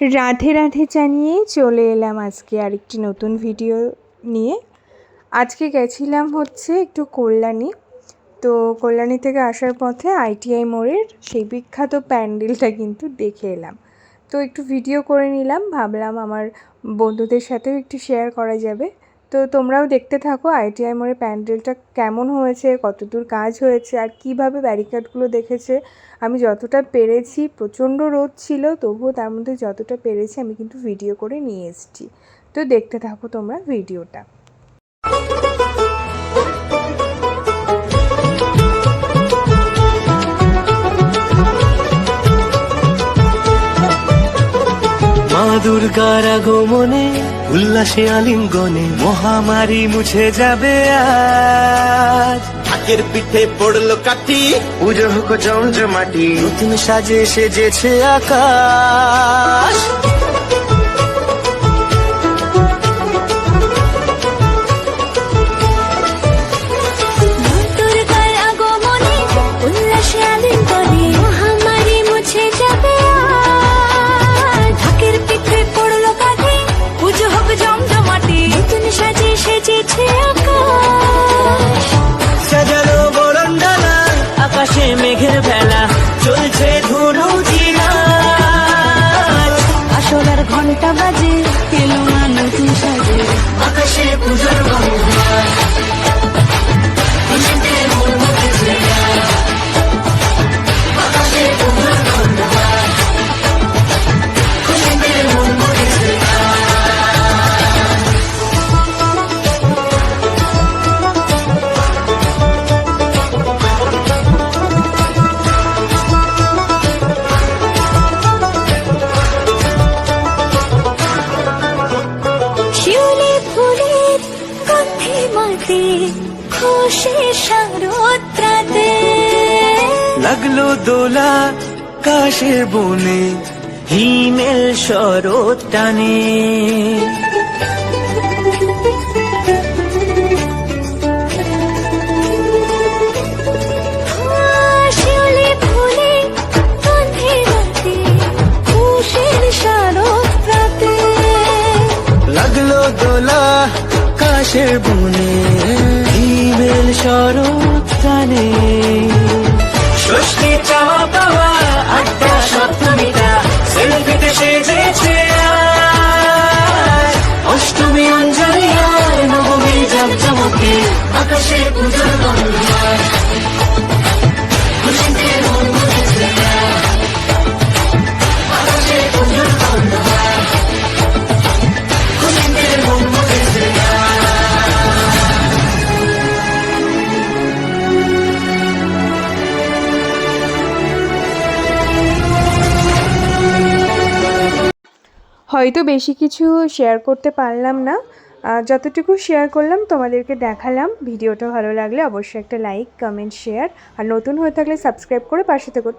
রাধে রাধে জানিয়ে চলে এলাম আজকে আরেকটি নতুন ভিডিও নিয়ে। আজকে গেছিলাম হচ্ছে একটু কল্যাণী। তো কল্যাণী থেকে আসার পথে আইটিআই মোড়ের সেই বিখ্যাত প্যান্ডেলটা কিন্তু দেখে এলাম। তো একটু ভিডিও করে নিলাম, ভাবলাম আমার বন্ধুদের সাথেও একটু শেয়ার করা যাবে। তো তোমরাও দেখতে থাকো আইটিআই মোড়ের প্যান্ডেলটা কেমন হয়েছে, কতদূর কাজ হয়েছে আর কিভাবে ব্যারিকেডগুলো দেখেছে। আমি যতটা পেরেছি, প্রচণ্ড রোদ ছিল তবুও তার মধ্যে যতটা পেরেছি আমি কিন্তু ভিডিও করে নিয়ে এসেছি। তো দেখতে থাকো তোমরা ভিডিওটা। মা দুর্গার আগমনে উল্লাসে আলিঙ্গনে মহামারী মুছে যাবে আজ। ঢাকের পিঠে পড়লো কাঠি, পুজো হোক জমজমাটি, নতুন সাজে সেজেছে আকাশ। আকাশে মেঘের ভেলা চলছে ধুনু চিরাজ, আসলার ঘন্টা বাজে এলো না নতুন সাজে, আকাশে পুজোর বন্ধন লাগলো দোলা কাশের বনে, হিমেল শরৎ টানে। লাগলো দোলা কাশের বনে, হিমেল শরৎ টানে। ষষ্ঠী চাওয়া পাওয়া আড্ডা সপ্তমীটা সেলফিতে সেজেছে আজ। অষ্টমী অঞ্জলি আর নবমী জাঁকজমকে আকাশে পুজোর বন্ধন খুশিতে মন মুখেছে আকাশে পুজোর বন্ধন খুশিতে মন মুখেছে। হয়তো বেশি কিছু শেয়ার করতে পারলাম না, যতটুকু শেয়ার করলাম তোমাদেরকে দেখালাম। ভিডিওটা ভালো লাগলে অবশ্যই একটা লাইক, কমেন্ট, শেয়ার আর নতুন হয়ে থাকলে সাবস্ক্রাইব করে পাশে থেকো।